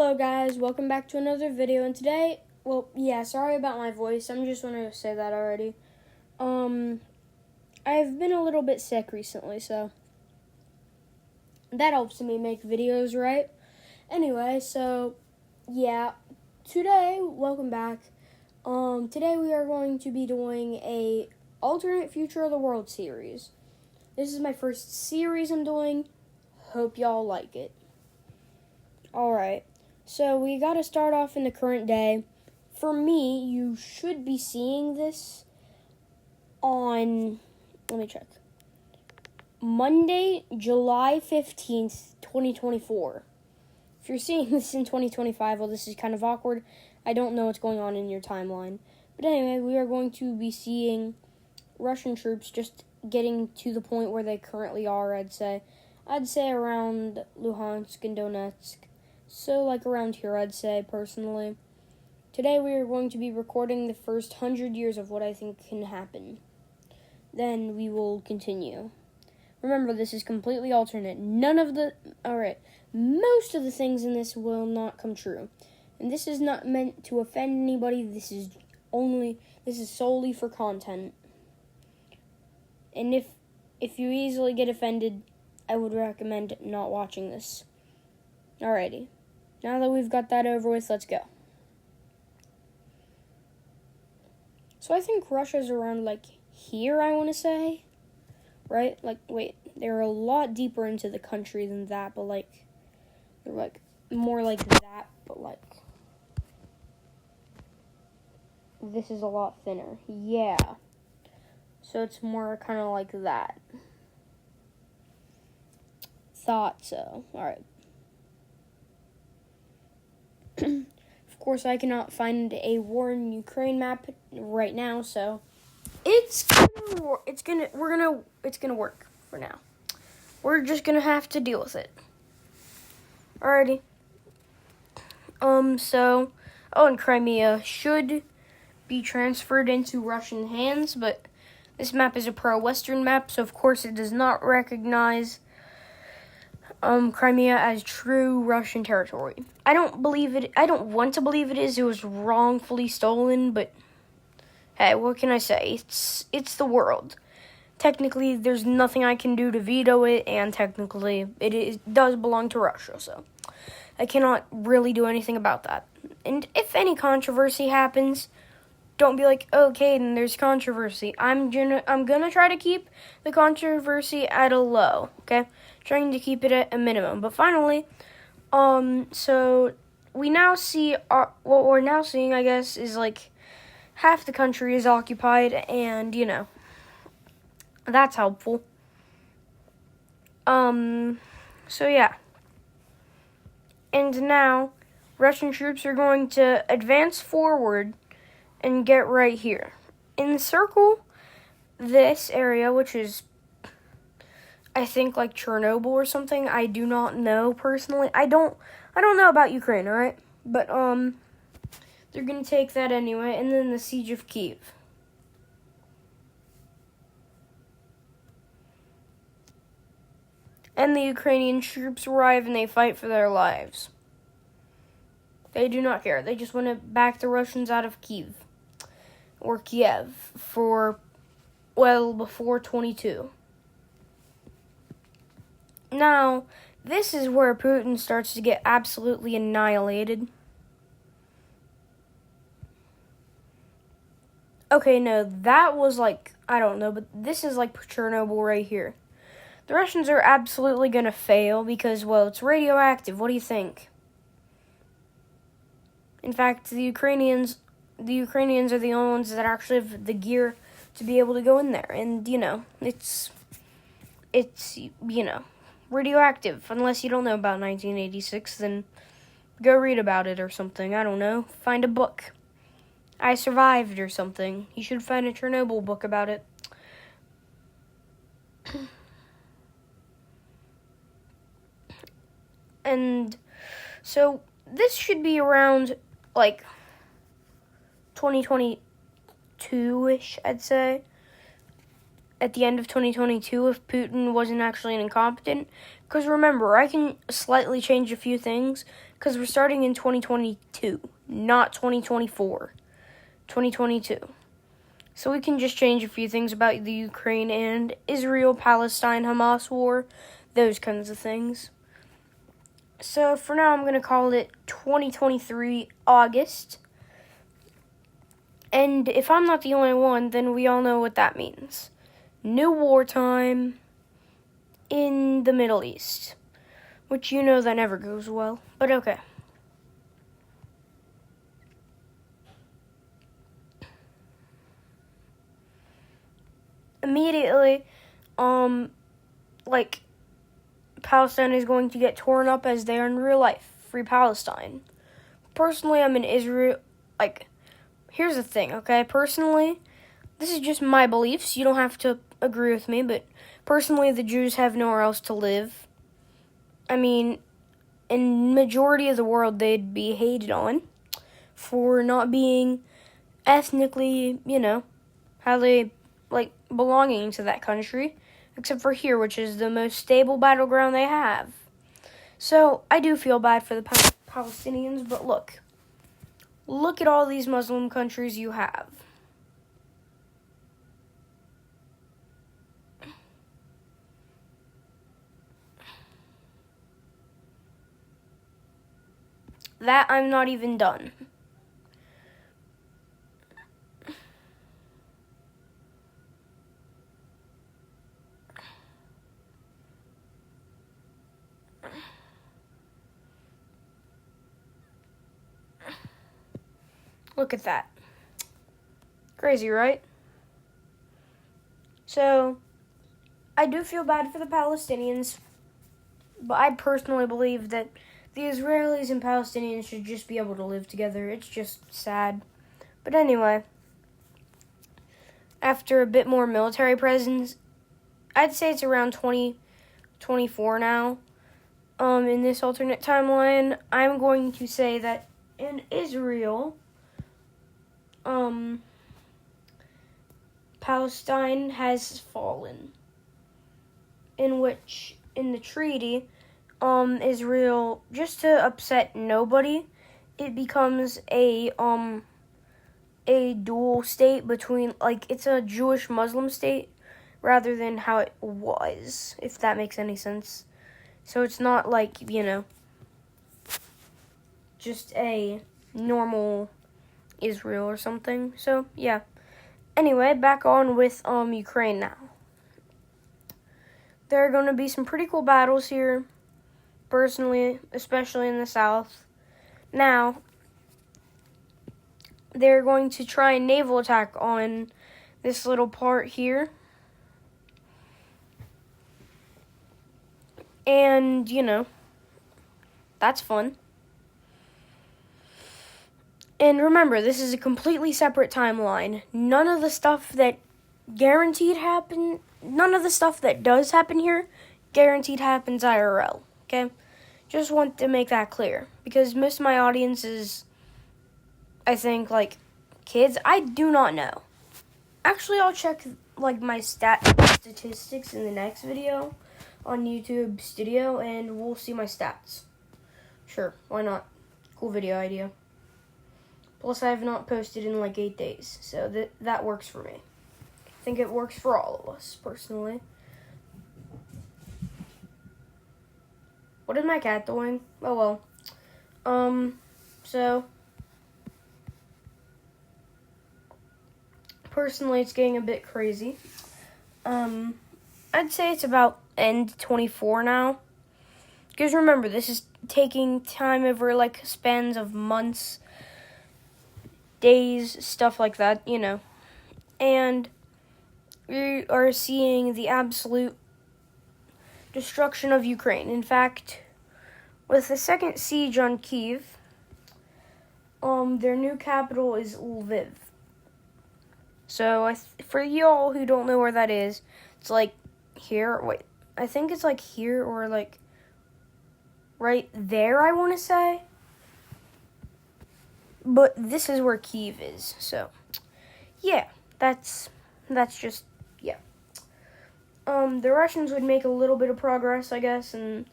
Hello guys, welcome back to another video, and today, sorry about my voice, I'm just going to say that already. I've been a little bit sick recently, so that helps me make videos, right? Anyway, today, welcome back. Today we are going to be doing a alternate future of the world series. This is my first series I'm doing. Hope y'all like it. Alright, so we gotta start off in the current day. For me, you should be seeing this on, let me check, Monday, July 15th, 2024. If you're seeing this in 2025, well, this is kind of awkward. I don't know what's going on in your timeline. But anyway, we are going to be seeing Russian troops just getting to the point where they currently are, I'd say around Luhansk and Donetsk. So, like around here, I'd say, personally. Today, we are going to be recording the first 100 years of what I think can happen. Then we will continue. Remember, this is completely alternate. Most of the things in this will not come true. And this is not meant to offend anybody. This is solely for content. And if you easily get offended, I would recommend not watching this. Alrighty. Now that we've got that over with, let's go. So I think Russia's around, like, here, I want to say. Right? Like, wait, they're a lot deeper into the country than that, but, like, they're, like, more like that, but, like, this is a lot thinner. Yeah. So it's more kind of like that. Thought so. Alright. Of course, I cannot find a war in Ukraine map right now, so it's gonna work for now. We're just gonna have to deal with it. Alrighty. And Crimea should be transferred into Russian hands, but this map is a pro-Western map, so of course it does not recognize Crimea as true Russian territory. I don't want to believe it is. It was wrongfully stolen, but hey, what can I say? It's the world. Technically, there's nothing I can do to veto it, and technically, it does belong to Russia, so I cannot really do anything about that. And if any controversy happens, don't be like, okay, then there's controversy. I'm gonna try to keep the controversy at a low, okay? Trying to keep it at a minimum. But finally, so we now see, what we're now seeing, I guess, is like half the country is occupied, and, that's helpful. So yeah. And now, Russian troops are going to advance forward and get right here. Encircle this area, which is, I think, like Chernobyl or something. I do not know personally. I don't know about Ukraine, alright? But they're gonna take that anyway, and then the siege of Kyiv. And the Ukrainian troops arrive and they fight for their lives. They do not care. They just want to back the Russians out of Kyiv. Or Kiev for, before 22. Now, this is where Putin starts to get absolutely annihilated. Okay, no, that was like, I don't know, but this is like Chernobyl right here. The Russians are absolutely going to fail because, it's radioactive. What do you think? In fact, the Ukrainians are the only ones that actually have the gear to be able to go in there. And, it's radioactive. Unless you don't know about 1986, then go read about it or something. I don't know. Find a book. I Survived or something. You should find a Chernobyl book about it. And so this should be around, 2022-ish, I'd say. At the end of 2022, if Putin wasn't actually incompetent. Because remember, I can slightly change a few things, because we're starting in 2022, not 2024. 2022. So we can just change a few things about the Ukraine and Israel, Palestine, Hamas war, those kinds of things. So for now, I'm going to call it 2023 August. And if I'm not the only one, then we all know what that means. New wartime in the Middle East. Which you know that never goes well, but okay. Immediately, Palestine is going to get torn up as they are in real life. Free Palestine. Personally, I'm in Israel. Here's the thing, okay? Personally, this is just my beliefs. You don't have to agree with me, but personally, the Jews have nowhere else to live. I mean, in majority of the world, they'd be hated on for not being ethnically, how they belonging to that country, except for here, which is the most stable battleground they have. So I do feel bad for the Palestinians, but look at all these Muslim countries you have. That I'm not even done. Look at that. Crazy, right? So, I do feel bad for the Palestinians, but I personally believe that the Israelis and Palestinians should just be able to live together. It's just sad. But anyway, after a bit more military presence, I'd say it's around 2024 now. In this alternate timeline, I'm going to say that in Israel, Palestine has fallen. In the treaty, Israel, just to upset nobody, it becomes a dual state between, it's a Jewish-Muslim state rather than how it was, if that makes any sense. So it's not just a normal Israel or something. So, yeah. Anyway, back on with Ukraine now. There are going to be some pretty cool battles here, personally, especially in the south. Now, they're going to try a naval attack on this little part here. And, that's fun. And remember, this is a completely separate timeline. None of the stuff that does happen here, guaranteed happens IRL, okay? Just want to make that clear. Because most of my audience is, I think, kids. I do not know. Actually, I'll check, my statistics in the next video on YouTube Studio, and we'll see my stats. Sure, why not? Cool video idea. Plus, I have not posted in 8 days, so that works for me. I think it works for all of us, personally. What is my cat doing? Oh, well. So, personally, it's getting a bit crazy. I'd say it's about end 24 now. Because remember, this is taking time over, spans of months, days, stuff like that, And we are seeing the absolute destruction of Ukraine. In fact, with the second siege on Kyiv, their new capital is Lviv. So, for y'all who don't know where that is, it's here. Wait, I think it's here or right there, I want to say. But this is where Kyiv is. So, yeah, that's just, yeah. The Russians would make a little bit of progress, I guess, and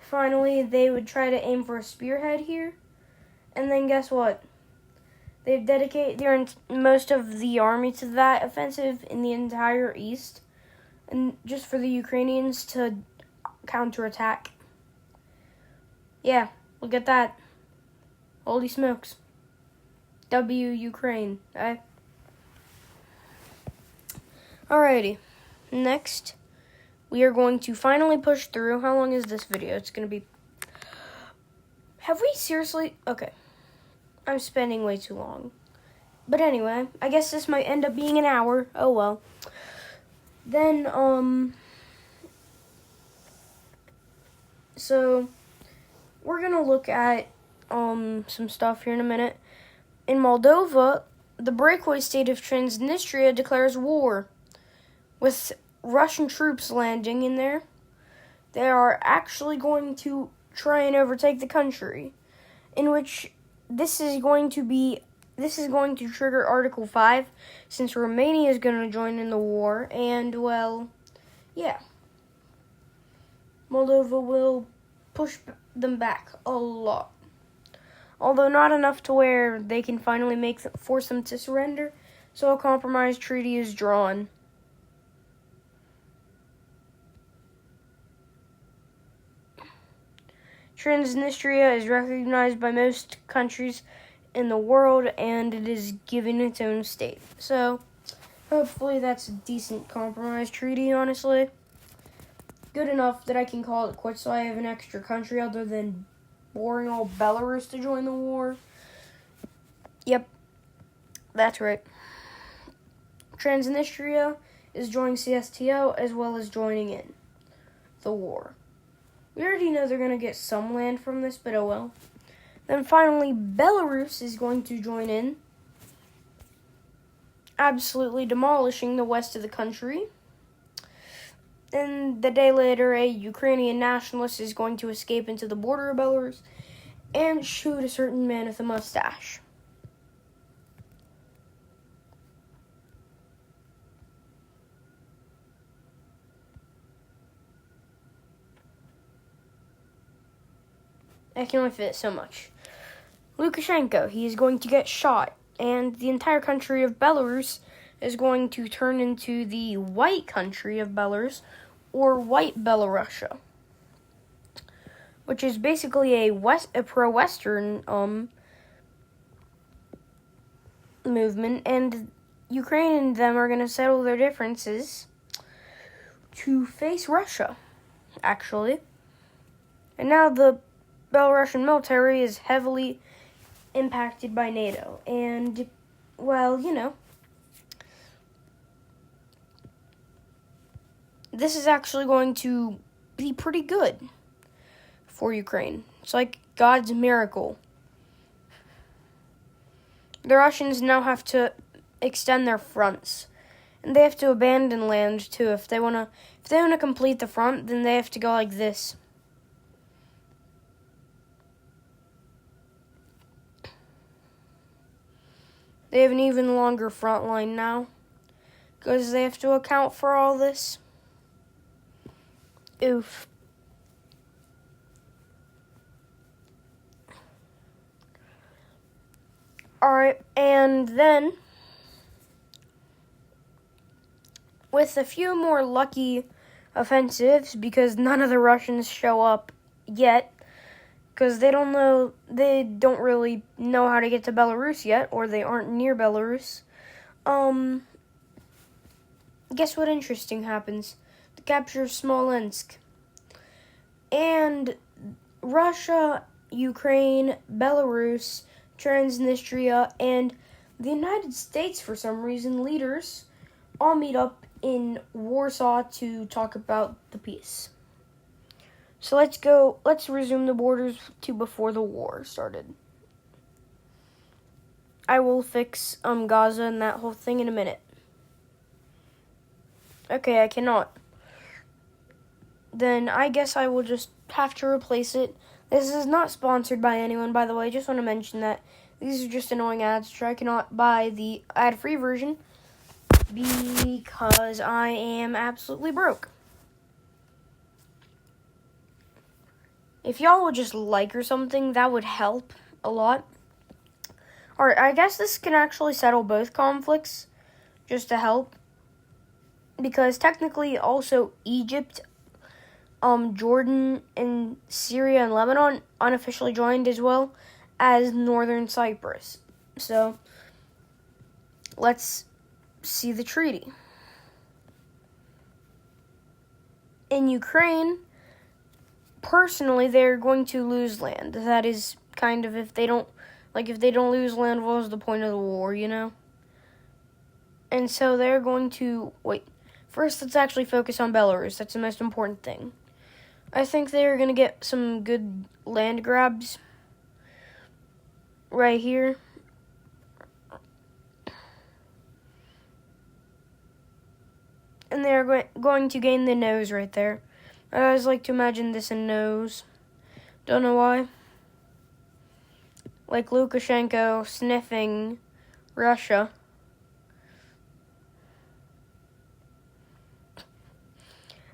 finally they would try to aim for a spearhead here. And then guess what? They've dedicated most of the army to that offensive in the entire east. And just for the Ukrainians to counterattack. Yeah, look at that. Holy smokes. W Ukraine. Alrighty. Next, we are going to finally push through. How long is this video? It's going to be... Have we seriously... Okay. I'm spending way too long. But anyway, I guess this might end up being an hour. Oh well. Then, so, we're going to look at, some stuff here in a minute. In Moldova, the breakaway state of Transnistria declares war. With Russian troops landing in there, they are actually going to try and overtake the country, in which this is going to trigger Article 5, since Romania is going to join in the war, and, well, yeah. Moldova will push them back a lot. Although not enough to where they can finally force them to surrender, so a compromise treaty is drawn. Transnistria is recognized by most countries in the world, and it is given its own state. So, hopefully that's a decent compromise treaty, honestly. Good enough that I can call it quits so I have an extra country other than boring old Belarus to join the war. Yep, that's right. Transnistria is joining CSTO as well as joining in the war. We already know they're going to get some land from this, but oh well. Then finally, Belarus is going to join in, absolutely demolishing the west of the country. And the day later, a Ukrainian nationalist is going to escape into the border of Belarus and shoot a certain man with a mustache. I can only fit so much. Lukashenko, he is going to get shot, and the entire country of Belarus is going to turn into the white country of Belarus, or white Belarusia, which is basically a pro-Western movement, and Ukraine and them are going to settle their differences to face Russia, actually. And now the Belarusian military is heavily impacted by NATO, and, well, you know, this is actually going to be pretty good for Ukraine. It's like God's miracle. The Russians now have to extend their fronts, and they have to abandon land too. If they wanna complete the front, then they have to go like this. They have an even longer front line now, because they have to account for all this. Oof. Alright, and then, with a few more lucky offensives, because none of the Russians show up yet, because they don't really know how to get to Belarus yet, or they aren't near Belarus. Guess what interesting happens? The capture of Smolensk. And Russia, Ukraine, Belarus, Transnistria, and the United States, for some reason, leaders, all meet up in Warsaw to talk about the peace. So let's resume the borders to before the war started. I will fix Gaza and that whole thing in a minute. Okay, I cannot. Then I guess I will just have to replace it. This is not sponsored by anyone, by the way. I just want to mention that these are just annoying ads, so I cannot buy the ad-free version because I am absolutely broke. If y'all would just like or something, that would help a lot. Alright, I guess this can actually settle both conflicts, just to help. Because technically also Egypt, Jordan, and Syria and Lebanon unofficially joined as well as Northern Cyprus. So, let's see the treaty. In Ukraine, personally, they're going to lose land. That is kind of if they don't lose land, what was the point of the war, you know? And so they're going to, first let's actually focus on Belarus. That's the most important thing. I think they're going to get some good land grabs right here. And they're going to gain the nose right there. I always like to imagine this in nose. Don't know why. Like Lukashenko sniffing Russia.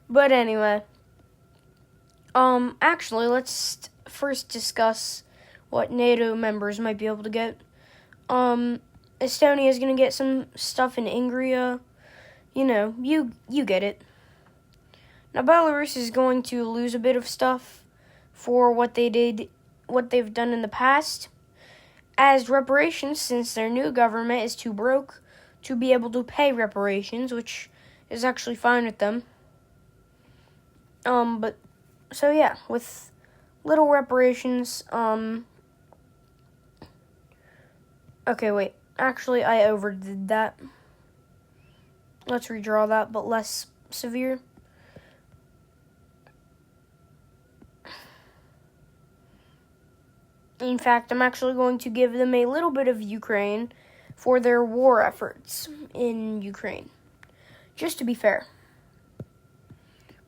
But anyway. Actually, let's first discuss what NATO members might be able to get. Estonia is going to get some stuff in Ingria. You know, you get it. Now, Belarus is going to lose a bit of stuff for what they've done in the past as reparations, since their new government is too broke to be able to pay reparations, which is actually fine with them. But, so yeah, with little reparations, okay, wait, actually, I overdid that. Let's redraw that, but less severe. In fact, I'm actually going to give them a little bit of Ukraine for their war efforts in Ukraine, just to be fair.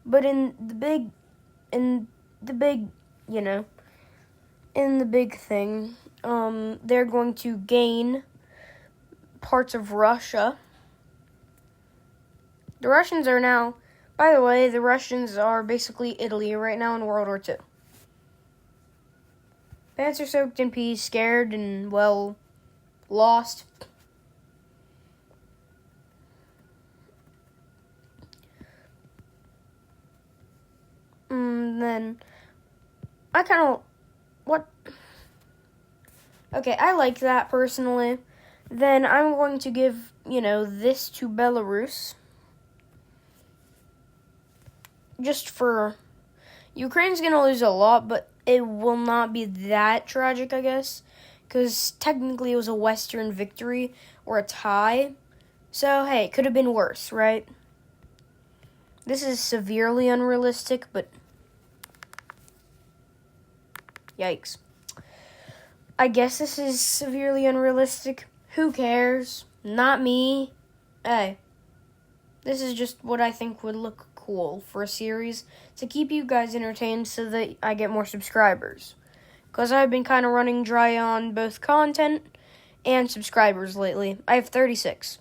But in the big thing, they're going to gain parts of Russia. The Russians are now, by the way, the Russians are basically Italy right now in World War II. Pants are soaked in pee, scared and, well, lost. Then, okay, I like that personally. Then I'm going to give, this to Belarus. Just for, Ukraine's going to lose a lot, but it will not be that tragic, I guess, because technically it was a Western victory or a tie. So, hey, it could have been worse, right? This is severely unrealistic, but yikes. I guess this is severely unrealistic. Who cares? Not me. Hey, this is just what I think would look cool for a series to keep you guys entertained so that I get more subscribers. Because I've been kind of running dry on both content and subscribers lately. I have 36.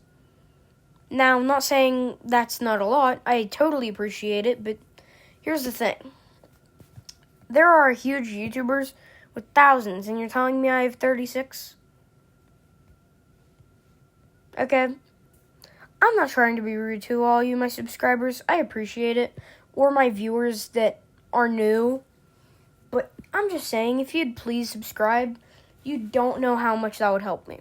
Now, I'm not saying that's not a lot. I totally appreciate it, but here's the thing. There are huge YouTubers with thousands, and you're telling me I have 36? Okay. I'm not trying to be rude to all you, my subscribers. I appreciate it. Or my viewers that are new. But I'm just saying, if you'd please subscribe, you don't know how much that would help me.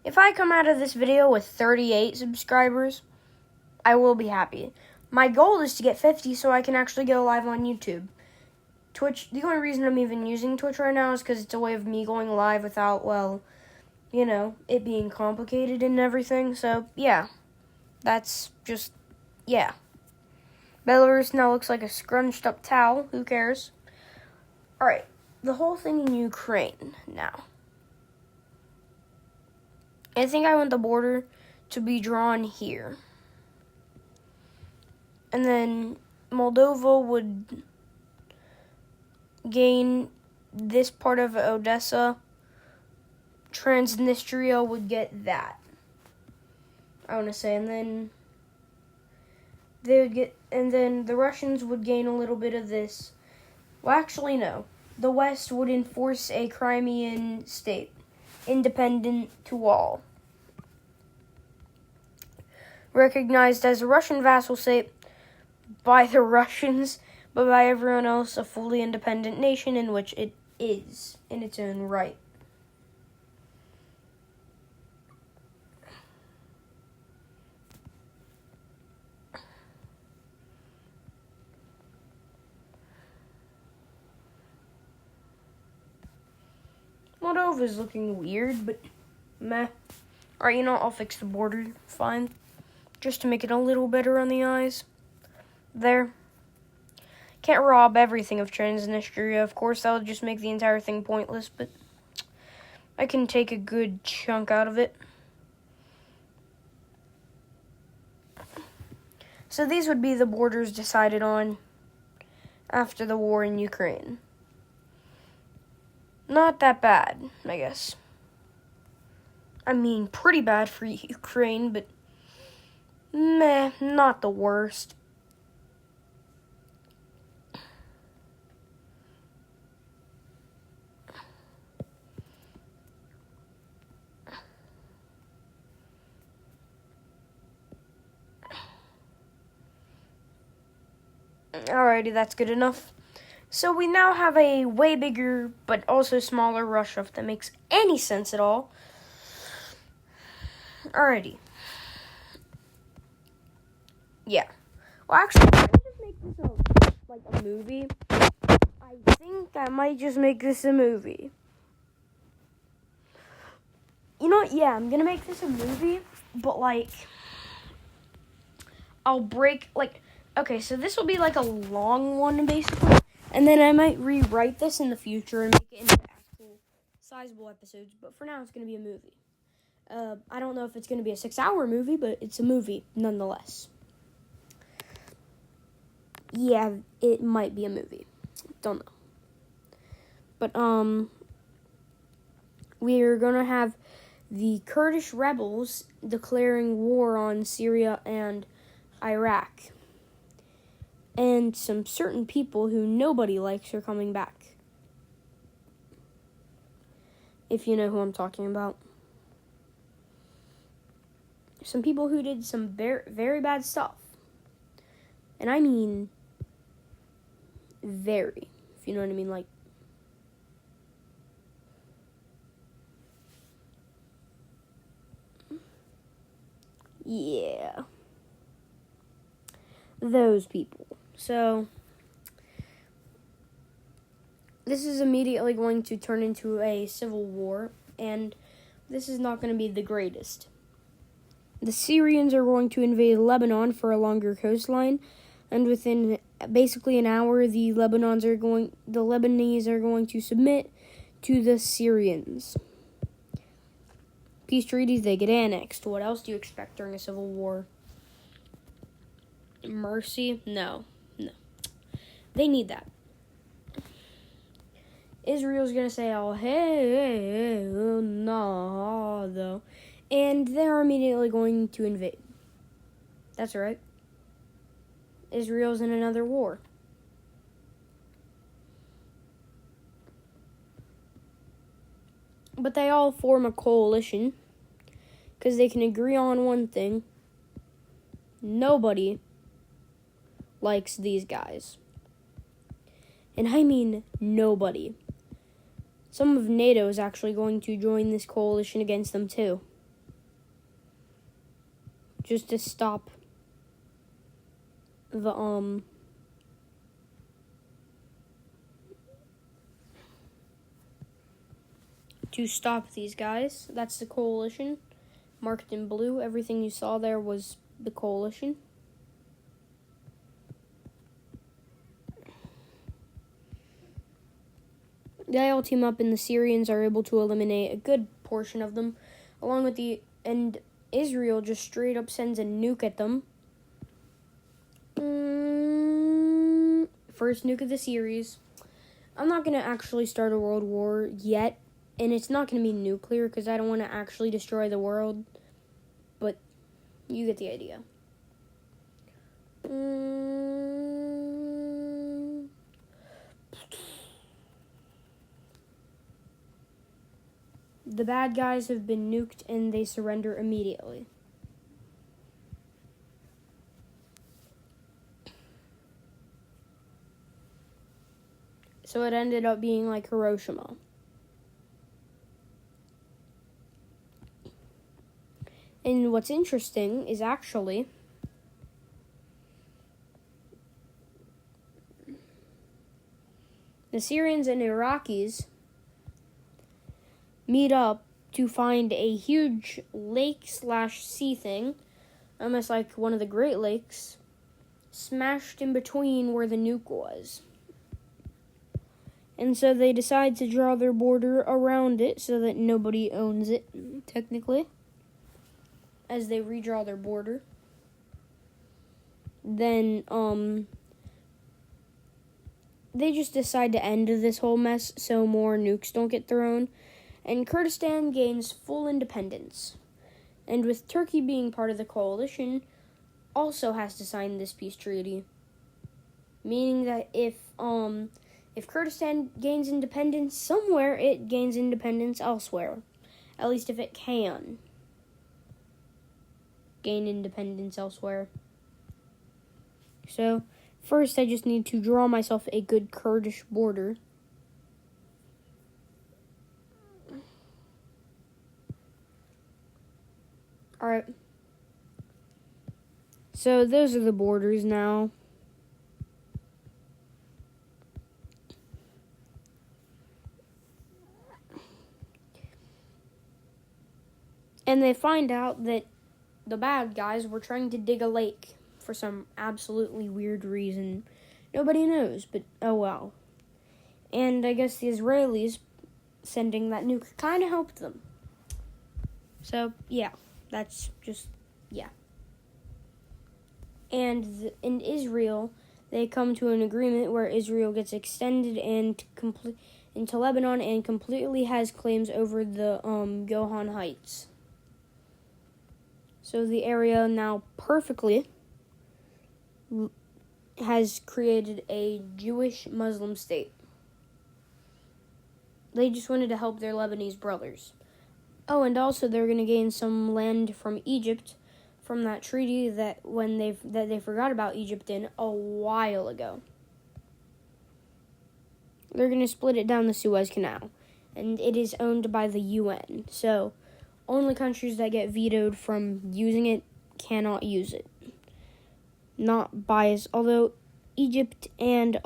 If I come out of this video with 38 subscribers, I will be happy. My goal is to get 50 so I can actually go live on YouTube. Twitch, the only reason I'm even using Twitch right now is because it's a way of me going live without, it being complicated and everything. So, yeah. That's just, yeah. Belarus now looks like a scrunched up towel. Who cares? Alright. The whole thing in Ukraine now. I think I want the border to be drawn here. And then Moldova would gain this part of Odessa. Transnistria would get that, I want to say. And then they would get and then the Russians would gain a little bit of this. Well, actually, no. The West would enforce a Crimean state, independent to all. Recognized as a Russian vassal state by the Russians, but by everyone else, a fully independent nation in which it is in its own right. Moldova's looking weird, but meh. Alright, I'll fix the border. Fine. Just to make it a little better on the eyes. There. Can't rob everything of Transnistria, of course. That would just make the entire thing pointless, but I can take a good chunk out of it. So these would be the borders decided on after the war in Ukraine. Not that bad, I guess. I mean, pretty bad for Ukraine, but meh, not the worst. Alrighty, that's good enough. So we now have a way bigger, but also smaller Russia, if that makes any sense at all. Alrighty. Yeah. Well, actually, let me just make this a movie. I think I might just make this a movie. You know what? Yeah, I'm gonna make this a movie, but I'll break okay, so this will be a long one basically, and then I might rewrite this in the future and make it into actual sizable episodes. But for now, it's gonna be a movie. I don't know if it's gonna be a 6-hour movie, but it's a movie nonetheless. Yeah, it might be a movie. Don't know. But we're gonna have the Kurdish rebels declaring war on Syria and Iraq. And some certain people who nobody likes are coming back. If you know who I'm talking about. Some people who did some very, very bad stuff. And I mean very, if you know what I mean, yeah. Those people. So, this is immediately going to turn into a civil war, and this is not going to be the greatest. The Syrians are going to invade Lebanon for a longer coastline, and within basically an hour, the Lebanese are going to submit to the Syrians. Peace treaties, they get annexed. What else do you expect during a civil war? Mercy? No. They need that. Israel's going to say, oh, hey, no, though. And they're immediately going to invade. That's right. Israel's in another war. But they all form a coalition because they can agree on one thing. Nobody likes these guys. And I mean nobody. Some of NATO is actually going to join this coalition against them too. Just to stop the to stop these guys. That's the coalition. Marked in blue. Everything you saw there was the coalition. They all team up, and the Syrians are able to eliminate a good portion of them, and Israel just straight up sends a nuke at them. First nuke of the series. I'm not going to actually start a world war yet, and it's not going to be nuclear because I don't want to actually destroy the world, but you get the idea. The bad guys have been nuked and they surrender immediately. So it ended up being like Hiroshima. And what's interesting is actually the Syrians and Iraqis meet up to find a huge lake/sea thing, almost like one of the Great Lakes, smashed in between where the nuke was. And so they decide to draw their border around it so that nobody owns it, technically, as they redraw their border. Then, they just decide to end this whole mess so more nukes don't get thrown. And Kurdistan gains full independence. And with Turkey being part of the coalition, also has to sign this peace treaty. Meaning that if Kurdistan gains independence somewhere, it gains independence elsewhere. At least if it can gain independence elsewhere. So, first I just need to draw myself a good Kurdish border. Alright. So, those are the borders now. And they find out that the bad guys were trying to dig a lake for some absolutely weird reason. Nobody knows, but oh well. And I guess the Israelis sending that nuke kind of helped them. So, yeah, that's just, yeah. And in Israel, they come to an agreement where Israel gets extended into Lebanon and completely has claims over the Golan Heights. So the area now perfectly has created a Jewish Muslim state. They just wanted to help their Lebanese brothers. Oh, and also they're going to gain some land from Egypt from that treaty that they forgot about Egypt in a while ago. They're going to split it down the Suez Canal, and it is owned by the UN. So, only countries that get vetoed from using it cannot use it. Not biased, although Egypt and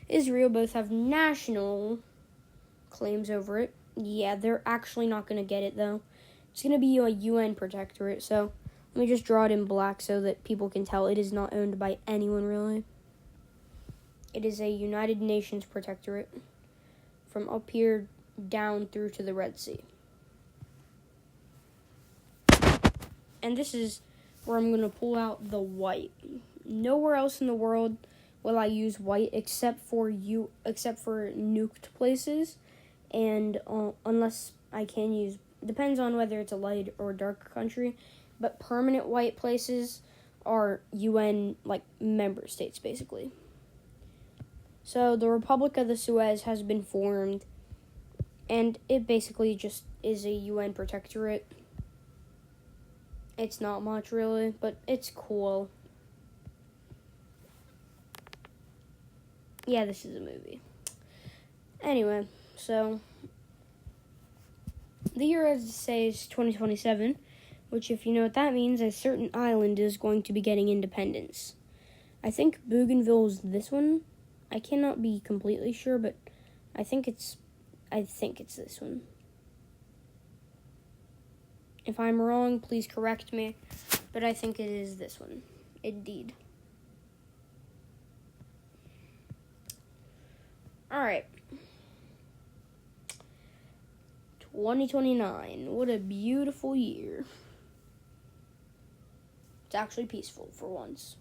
Israel both have national claims over it. Yeah, they're actually not going to get it, though. It's going to be a UN protectorate, so let me just draw it in black so that people can tell it is not owned by anyone, really. It is a United Nations protectorate from up here down through to the Red Sea. And this is where I'm going to pull out the white. Nowhere else in the world will I use white except for nuked places, and unless I can use, depends on whether it's a light or dark country, but permanent white places are UN member states basically. So the Republic of the Suez has been formed, and it basically just is a UN protectorate. It's not much really, but it's cool. Yeah, this is a movie. Anyway, so the year, as it says, 2027, which, if you know what that means, a certain island is going to be getting independence. I think Bougainville is this one. I cannot be completely sure, but I think it's this one. If I'm wrong, please correct me, but I think it is this one. Indeed. Alright. 2029. What a beautiful year. It's actually peaceful for once.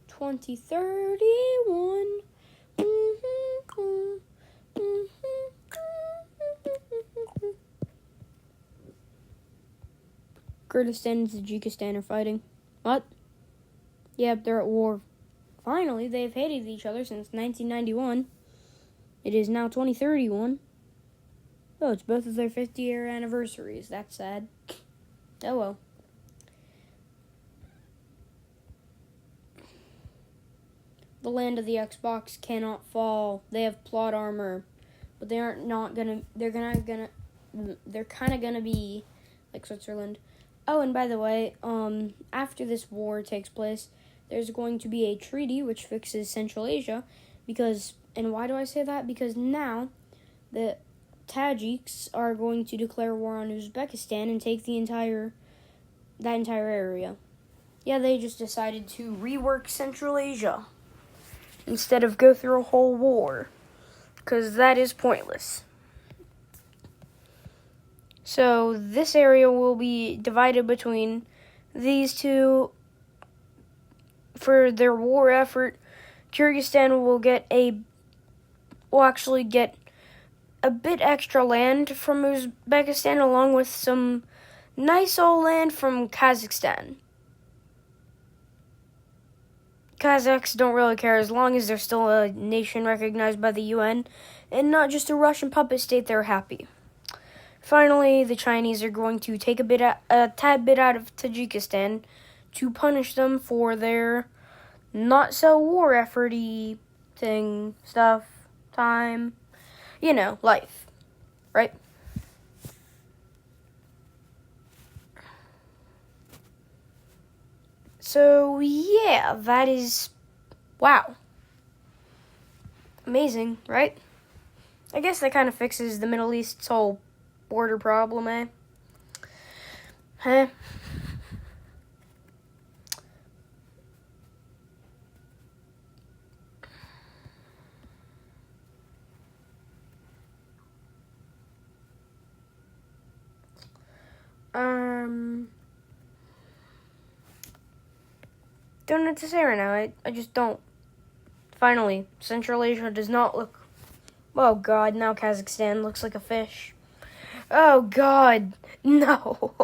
2031. Kurdistan and Tajikistan are fighting. What? Yep, they're at war. Finally, they've hated each other since 1991. It is now 2031. Oh, it's both of their 50-year anniversaries. That's sad. Oh well. The land of the Xbox cannot fall. They have plot armor, but they aren't not gonna. They're kind of gonna be like Switzerland. Oh, and by the way, after this war takes place, there's going to be a treaty which fixes Central Asia, because, and why do I say that? Because now the Tajiks are going to declare war on Uzbekistan and take that entire area. Yeah, they just decided to rework Central Asia instead of go through a whole war, because that is pointless. So this area will be divided between these two for their war effort. Kyrgyzstan will actually get a bit extra land from Uzbekistan, along with some nice old land from Kazakhstan. Kazakhs don't really care as long as they're still a nation recognized by the UN and not just a Russian puppet state. They're happy. Finally, the Chinese are going to take a tad bit out of Tajikistan to punish them for their not so war efforty time. Life, right? So, yeah, that is, wow. Amazing, right? I guess that kind of fixes the Middle East's whole border problem, eh? Huh? Don't know what to say right now. I just don't. Finally, Central Asia does not look... Oh, God, now Kazakhstan looks like a fish. Oh, God, no.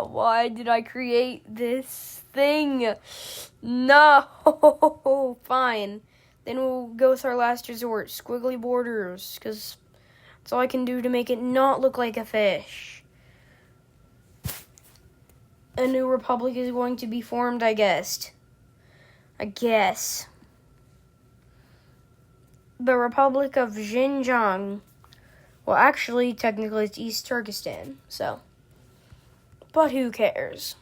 Why did I create this thing? No. Fine. Then we'll go with our last resort, squiggly borders, because that's all I can do to make it not look like a fish. A new republic is going to be formed, I guess. The Republic of Xinjiang. Well, actually, technically, it's East Turkestan, so. But who cares?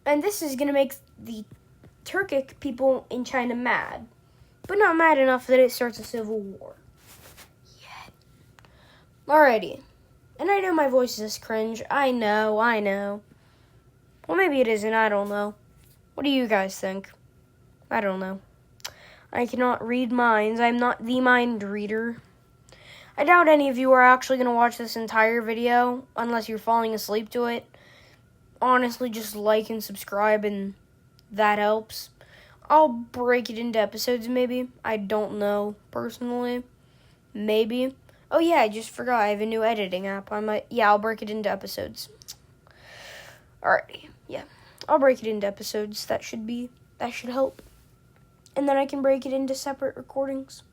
And this is going to make the Turkic people in China mad. But not mad enough that it starts a civil war. Yet. Alrighty. And I know my voice is cringe. I know. Well, maybe it isn't. I don't know. What do you guys think? I don't know. I cannot read minds. I'm not the mind reader. I doubt any of you are actually going to watch this entire video, unless you're falling asleep to it. Honestly, just like and subscribe, and that helps. I'll break it into episodes, maybe. I don't know, personally. Maybe. Oh, yeah, I just forgot. I have a new editing app. I'll break it into episodes. Alrighty, yeah. I'll break it into episodes. That should help. And then I can break it into separate recordings.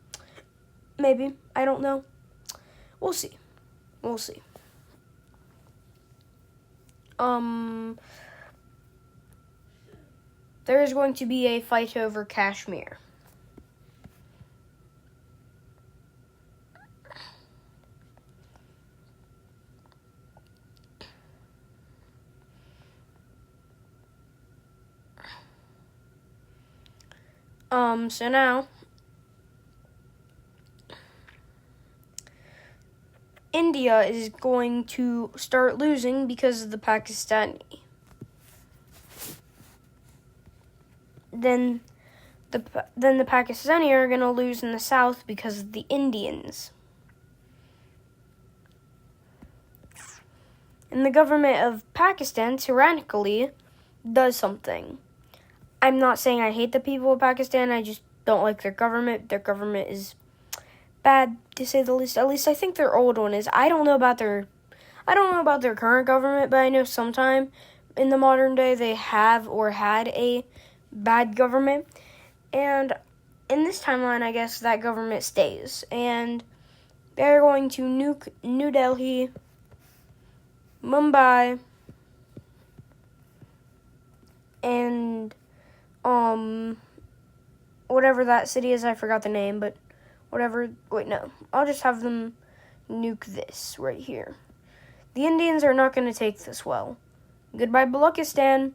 Maybe. I don't know. We'll see. There is going to be a fight over Kashmir. So now, India is going to start losing because of the Pakistani. Then the Pakistani are going to lose in the south because of the Indians. And the government of Pakistan tyrannically does something. I'm not saying I hate the people of Pakistan, I just don't like their government. Their government is bad, to say the least. At least I think their old one is. I don't know about their I don't know about their current government, but I know sometime in the modern day they have or had a bad government. And in this timeline, I guess that government stays. And they're going to nuke New Delhi, Mumbai, and whatever that city is. I forgot the name, but whatever. Wait, no. I'll just have them nuke this right here. The Indians are not going to take this well. Goodbye, Balochistan.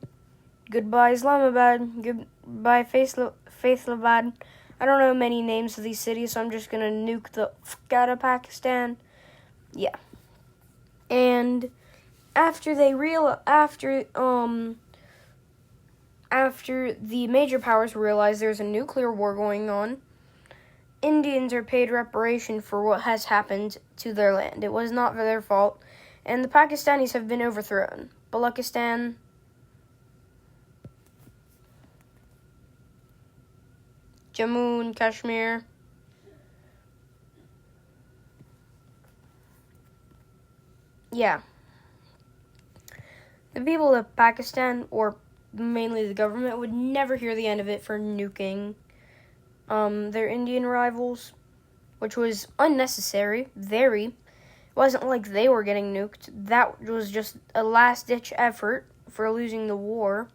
Goodbye, Islamabad. Goodbye, Faisal. I don't know many names of these cities, so I'm just going to nuke the fuck out of Pakistan. Yeah. And after the major powers realize there's a nuclear war going on, Indians are paid reparation for what has happened to their land. It was not their fault, and the Pakistanis have been overthrown. Balochistan, Jammu and Kashmir, yeah. The people of Pakistan, or mainly the government, would never hear the end of it for nuking their Indian rivals, which was unnecessary, very. It wasn't like they were getting nuked. That was just a last-ditch effort for losing the war.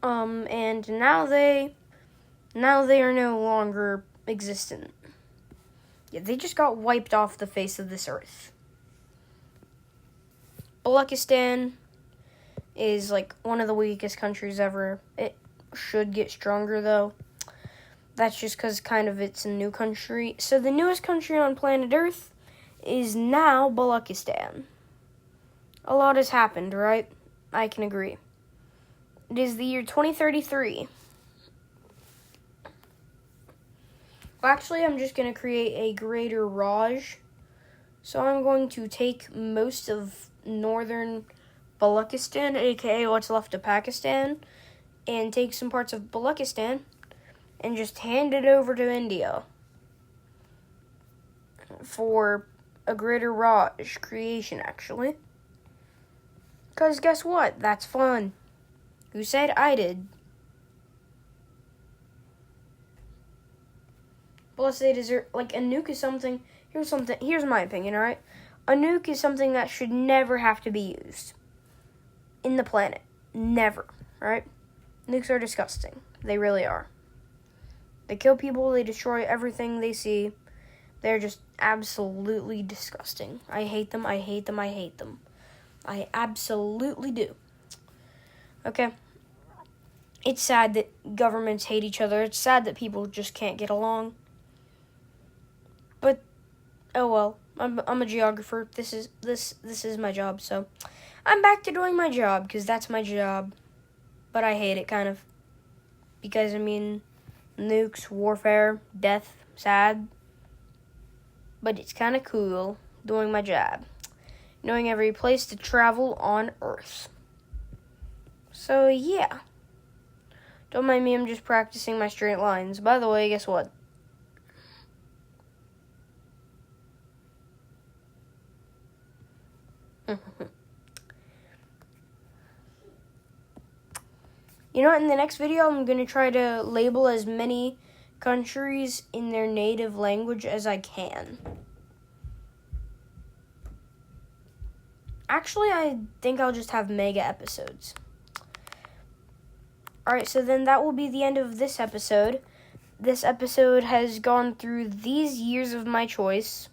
And now they are no longer existent. Yeah, they just got wiped off the face of this earth. Balochistan is like one of the weakest countries ever. It should get stronger though. That's just because kind of it's a new country. So the newest country on planet Earth is now Balochistan. A lot has happened, right? I can agree. It is the year 2033. Well, actually, I'm just going to create a greater Raj. So I'm going to take most of northern Balochistan, aka what's left of Pakistan, and take some parts of Balochistan and just hand it over to India for a greater Raj creation, actually. Because guess what? That's fun. Who said I did? But let's say like a nuke is something. Here's my opinion, alright? A nuke is something that should never have to be used in the planet. Never, right? Nukes are disgusting. They really are. They kill people, they destroy everything they see. They're just absolutely disgusting. I hate them, I hate them, I hate them. I absolutely do. Okay? It's sad that governments hate each other. It's sad that people just can't get along. But oh well. I'm a geographer. This is my job, so I'm back to doing my job because that's my job. But I hate it kind of. Because I mean, nukes, warfare, death, sad. But it's kind of cool doing my job. Knowing every place to travel on Earth. So, yeah. Don't mind me, I'm just practicing my straight lines. By the way, guess what? You know what? In the next video, I'm going to try to label as many countries in their native language as I can. Actually, I think I'll just have mega episodes. Alright, so then that will be the end of this episode. This episode has gone through these years of my choice.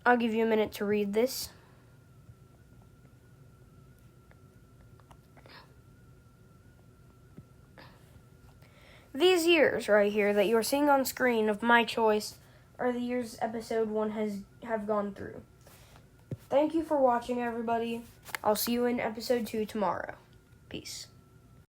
I'll give you a minute to read this. These years right here that you're seeing on screen of my choice are the years episode 1 have gone through. Thank you for watching, everybody. I'll see you in episode 2 tomorrow. Peace.